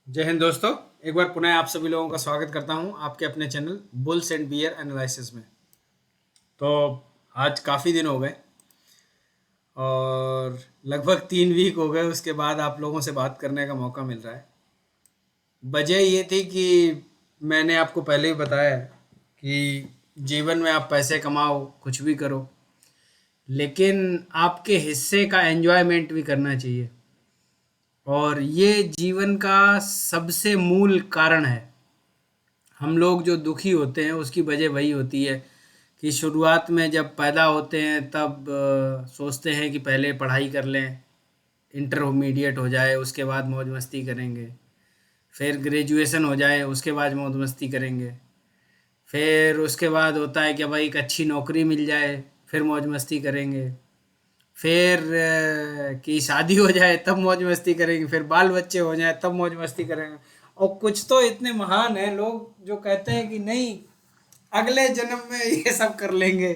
जय हिंद दोस्तों। एक बार पुनः आप सभी लोगों का स्वागत करता हूं आपके अपने channel bulls and bear analysis में। तो आज काफ़ी दिन हो गए और लगभग 3 वीक हो गए, उसके बाद आप लोगों से बात करने का मौका मिल रहा है। वजह ये थी कि मैंने आपको पहले ही बताया है कि जीवन में आप पैसे कमाओ, कुछ भी करो, लेकिन आपके हिस्से का एन्जॉयमेंट भी करना चाहिए। और ये जीवन का सबसे मूल कारण है। हम लोग जो दुखी होते हैं उसकी वजह वही होती है कि शुरुआत में जब पैदा होते हैं तब सोचते हैं कि पहले पढ़ाई कर लें, इंटरमीडिएट हो जाए, उसके बाद मौज मस्ती करेंगे। फिर ग्रेजुएशन हो जाए, उसके बाद मौज मस्ती करेंगे। फिर उसके बाद होता है कि भाई एक अच्छी नौकरी मिल जाए, फिर मौज मस्ती करेंगे। फिर कि शादी हो जाए तब मौज मस्ती करेंगे, फिर बाल बच्चे हो जाए तब मौज मस्ती करेंगे। और कुछ तो इतने महान हैं लोग जो कहते हैं कि नहीं, अगले जन्म में ये सब कर लेंगे।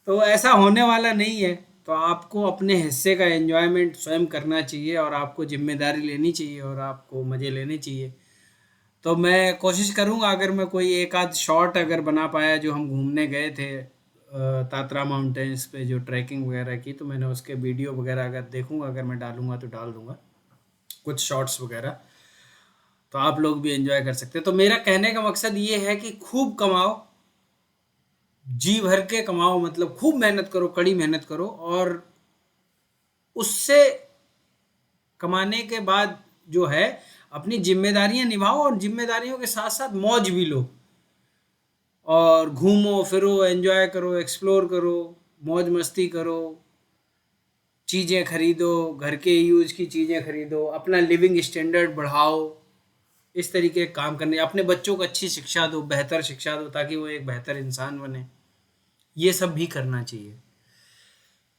तो ऐसा होने वाला नहीं है। तो आपको अपने हिस्से का एंजॉयमेंट स्वयं करना चाहिए और आपको जिम्मेदारी लेनी चाहिए और आपको मज़े लेने चाहिए। तो मैं कोशिश करूँगा, अगर मैं कोई एक आध शॉट अगर बना पाया, जो हम घूमने गए थे तात्रा माउंटेन्स पे जो ट्रैकिंग वगैरह की, तो मैंने उसके वीडियो वगैरह अगर देखूंगा, अगर मैं डालूंगा तो डाल दूंगा कुछ शॉट्स वगैरह, तो आप लोग भी एंजॉय कर सकते हैं। तो मेरा कहने का मकसद ये है कि खूब कमाओ, जी भर के कमाओ, मतलब खूब मेहनत करो, कड़ी मेहनत करो, और उससे कमाने के बाद जो है अपनी जिम्मेदारियां निभाओ और जिम्मेदारियों के साथ साथ मौज भी लो। और घूमो फिरो, एंजॉय करो, एक्सप्लोर करो, मौज मस्ती करो, चीज़ें खरीदो, घर के यूज की चीज़ें खरीदो, अपना लिविंग स्टैंडर्ड बढ़ाओ। इस तरीके के काम करने, अपने बच्चों को अच्छी शिक्षा दो, बेहतर शिक्षा दो, ताकि वो एक बेहतर इंसान बने। ये सब भी करना चाहिए।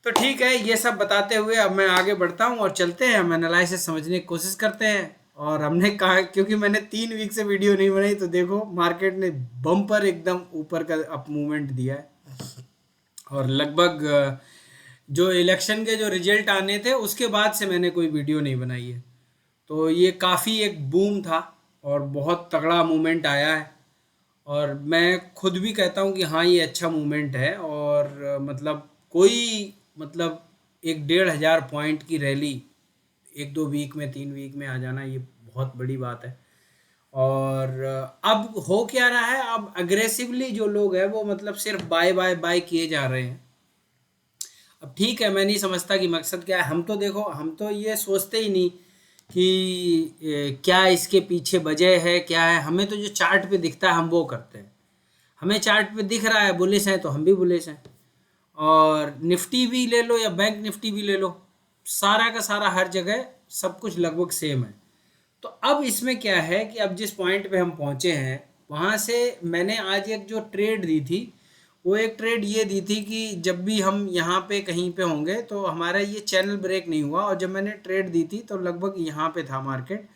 तो ठीक है, ये सब बताते हुए अब मैं आगे बढ़ता हूँ और चलते हैं, हम एनालिसिस समझने की कोशिश करते हैं। और हमने कहा, क्योंकि मैंने 3 वीक से वीडियो नहीं बनाई, तो देखो मार्केट ने बम्पर एकदम ऊपर का अप मूवमेंट दिया है। और लगभग जो इलेक्शन के जो रिजल्ट आने थे उसके बाद से मैंने कोई वीडियो नहीं बनाई है। तो ये काफ़ी एक बूम था और बहुत तगड़ा मूवमेंट आया है। और मैं खुद भी कहता हूँ कि हाँ, ये अच्छा मूवमेंट है। और मतलब कोई, मतलब 1-1,500 पॉइंट की रैली 1-2 वीक में, 3 वीक में आ जाना, ये बहुत बड़ी बात है। और अब हो क्या रहा है, अब अग्रेसिवली जो लोग हैं वो मतलब सिर्फ बाय बाय बाय किए जा रहे हैं। अब ठीक है, मैं नहीं समझता कि मकसद क्या है। हम तो देखो, हम तो ये सोचते ही नहीं कि क्या इसके पीछे वजह है, क्या है। हमें तो जो चार्ट पे दिखता है हम वो करते हैं। हमें चार्ट पे दिख रहा है बुलिश है तो हम भी बुलिश हैं। और निफ्टी भी ले लो या बैंक निफ्टी भी ले लो, सारा का सारा हर जगह सब कुछ लगभग सेम है। तो अब इसमें क्या है कि अब जिस पॉइंट पे हम पहुंचे हैं, वहां से मैंने आज एक जो ट्रेड दी थी, वो एक ट्रेड ये दी थी कि जब भी हम यहाँ पे कहीं पे होंगे तो हमारा ये चैनल ब्रेक नहीं हुआ। और जब मैंने ट्रेड दी थी तो लगभग यहाँ पे था मार्केट।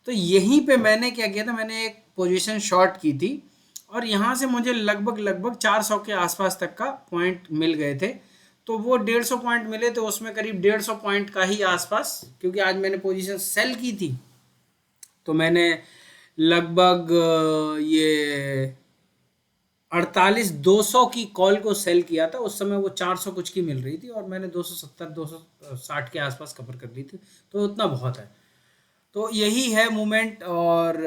तो यहीं पे मैंने क्या किया था, मैंने एक पोजीशन शॉर्ट की थी और यहाँ से मुझे लगभग लगभग 400 के आसपास तक का पॉइंट मिल गए थे। तो वो 150 पॉइंट मिले, तो उसमें करीब 150 पॉइंट का ही आसपास, क्योंकि आज मैंने पोजीशन सेल की थी, तो मैंने लगभग ये 48-200 की कॉल को सेल किया था। उस समय वो 400 कुछ की मिल रही थी और मैंने 270-260 के आसपास कवर कर ली थी। तो उतना बहुत है। तो यही है मूवमेंट। और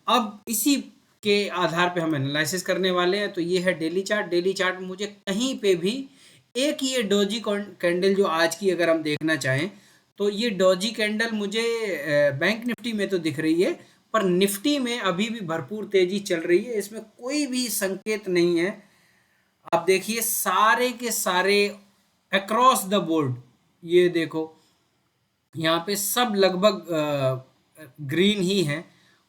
अब इसी के आधार पे हम एनालिसिस करने वाले हैं। तो ये है डेली चार्ट। डेली चार्ट में मुझे कहीं पे भी एक ये डोजी कैंडल जो आज की अगर हम देखना चाहें, तो ये डोजी कैंडल मुझे बैंक निफ्टी में तो दिख रही है, पर निफ्टी में अभी भी भरपूर तेजी चल रही है। इसमें कोई भी संकेत नहीं है। आप देखिए सारे के सारे अक्रॉस द बोर्ड, ये देखो यहाँ पे सब लगभग ग्रीन ही है।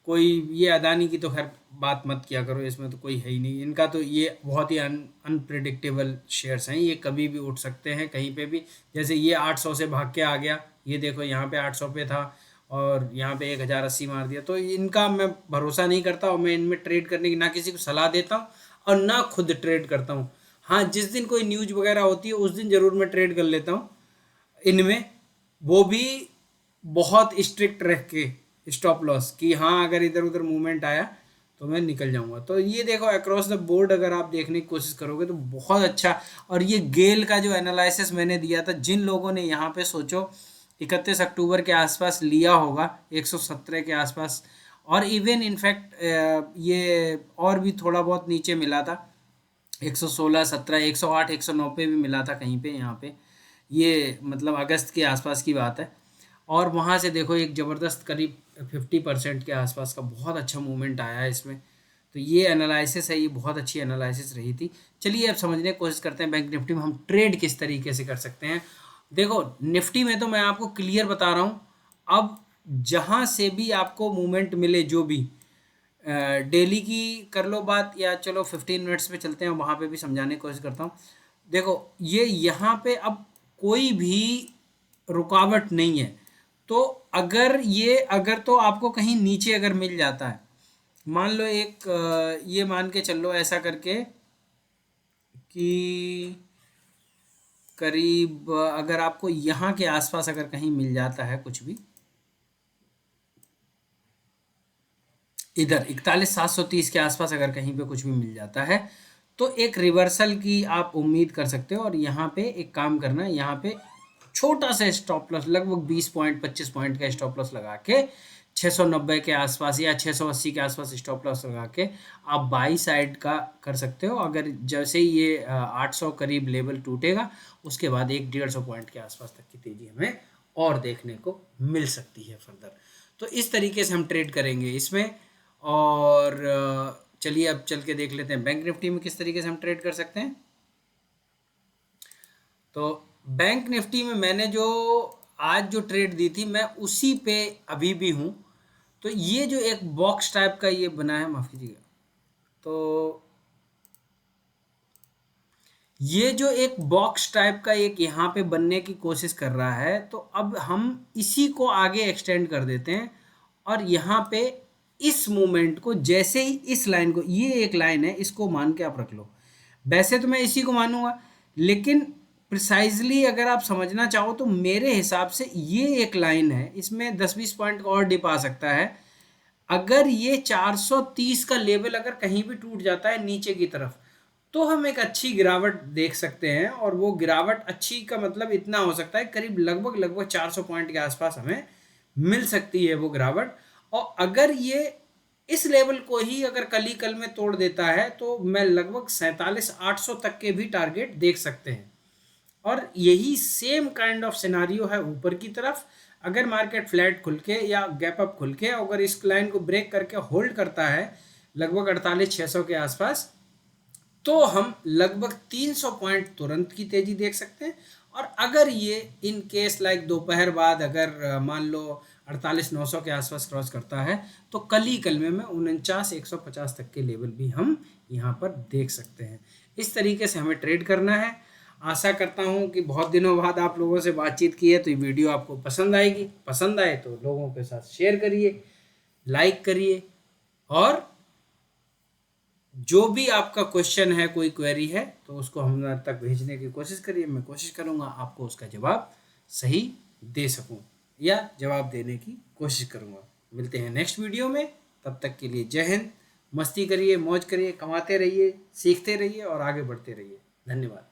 कोई, ये अदानी की तो खैर बात मत किया करो, इसमें तो कोई है ही नहीं। इनका तो ये बहुत ही अनप्रिडिक्टेबल शेयर्स हैं, ये कभी भी उठ सकते हैं कहीं पे भी। जैसे ये 800 से भाग के आ गया, ये देखो यहाँ पे 800 पे था और यहाँ पे 1080 मार दिया। तो इनका मैं भरोसा नहीं करता और मैं इनमें ट्रेड करने की ना किसी को सलाह देता हूँ और ना खुद ट्रेड करता हूँ। हाँ, जिस दिन कोई न्यूज वगैरह होती है उस दिन ज़रूर मैं ट्रेड कर लेता हूँ इनमें, वो भी बहुत स्ट्रिक्ट रह के। स्टॉप लॉस कि हाँ अगर इधर उधर मूवमेंट आया तो मैं निकल जाऊंगा। तो ये देखो अक्रॉस द बोर्ड अगर आप देखने की कोशिश करोगे तो बहुत अच्छा। और ये गेल का जो एनालिसिस मैंने दिया था, जिन लोगों ने यहाँ पे सोचो 31 अक्टूबर के आसपास लिया होगा 117 के आसपास, और इवन इनफैक्ट ये और भी थोड़ा बहुत नीचे मिला था 116 17 108 109 पे भी मिला था कहीं पे यहाँ पे, ये मतलब अगस्त के आसपास की बात है। और वहाँ से देखो एक ज़बरदस्त करीब 50% के आसपास का बहुत अच्छा मूवमेंट आया है इसमें। तो ये एनालिसिस है, ये बहुत अच्छी एनालिसिस रही थी। चलिए अब समझने की कोशिश करते हैं बैंक निफ्टी में हम ट्रेड किस तरीके से कर सकते हैं। देखो निफ्टी में तो मैं आपको क्लियर बता रहा हूँ, अब जहाँ से भी आपको मूवमेंट मिले जो भी, डेली की कर लो बात या चलो 15 मिनट्स पे चलते हैं, वहाँ पे भी समझाने की कोशिश करता हूँ। देखो ये यहाँ पे अब कोई भी रुकावट नहीं है। तो अगर तो आपको कहीं नीचे अगर मिल जाता है, मान लो एक ये मान के चल लो ऐसा करके कि करीब अगर आपको यहाँ के आसपास अगर कहीं मिल जाता है कुछ भी, इधर 41,730 के आसपास अगर कहीं पे कुछ भी मिल जाता है तो एक रिवर्सल की आप उम्मीद कर सकते हो। और यहाँ पे एक काम करना है, यहाँ पे छोटा सा स्टॉप लॉस लगभग 20 पॉइंट 25 पॉइंट का स्टॉप लॉस लगा के 690 के आसपास या 680 के आसपास स्टॉप लॉस लगा के आप बाई साइड का कर सकते हो। अगर जैसे ही ये 800 करीब लेवल टूटेगा उसके बाद 100-150 पॉइंट के आसपास तक की तेजी हमें और देखने को मिल सकती है फर्दर। तो इस तरीके से हम ट्रेड करेंगे इसमें। और चलिए अब चल के देख लेते हैं बैंक निफ्टी में किस तरीके से हम ट्रेड कर सकते हैं। तो बैंक निफ्टी में मैंने जो आज जो ट्रेड दी थी मैं उसी पे अभी भी हूँ। तो ये जो एक बॉक्स टाइप का ये बना है, माफ़ कीजिएगा, तो ये जो एक बॉक्स टाइप का एक यहाँ पे बनने की कोशिश कर रहा है, तो अब हम इसी को आगे एक्सटेंड कर देते हैं और यहाँ पे इस मूवमेंट को जैसे ही इस लाइन को, ये एक लाइन है इसको मान के आप रख लो। वैसे तो मैं इसी को मानूंगा, लेकिन प्रिसाइजली अगर आप समझना चाहो तो मेरे हिसाब से ये एक लाइन है, इसमें 10-20 पॉइंट का और डिप आ सकता है। अगर ये 430 का लेवल अगर कहीं भी टूट जाता है नीचे की तरफ तो हम एक अच्छी गिरावट देख सकते हैं। और वो गिरावट अच्छी का मतलब इतना हो सकता है करीब लगभग 400 पॉइंट के आसपास हमें मिल सकती है वो गिरावट। और अगर ये इस लेवल को ही अगर कल में तोड़ देता है तो मैं लगभग 47,800 तक के भी टारगेट देख सकते हैं। और यही सेम काइंड ऑफ सिनारियो है ऊपर की तरफ। अगर मार्केट फ्लैट खुल के या गैप अप खुल के अगर इस लाइन को ब्रेक करके होल्ड करता है लगभग 48,600 के आसपास, तो हम लगभग 300 पॉइंट तुरंत की तेजी देख सकते हैं। और अगर ये इन केस लाइक दोपहर बाद अगर मान लो 48,900 के आसपास क्रॉस करता है तो कल में 49,150 तक के लेवल भी हम यहाँ पर देख सकते हैं। इस तरीके से हमें ट्रेड करना है। आशा करता हूँ कि बहुत दिनों बाद आप लोगों से बातचीत की है तो ये वीडियो आपको पसंद आएगी। पसंद आए तो लोगों के साथ शेयर करिए, लाइक करिए, और जो भी आपका क्वेश्चन है, कोई क्वेरी है तो उसको हम तक भेजने की कोशिश करिए। मैं कोशिश करूँगा आपको उसका जवाब सही दे सकूँ या जवाब देने की कोशिश करूँगा। मिलते हैं नेक्स्ट वीडियो में, तब तक के लिए जय हिंद। मस्ती करिए, मौज करिए, कमाते रहिए, सीखते रहिए और आगे बढ़ते रहिए। धन्यवाद।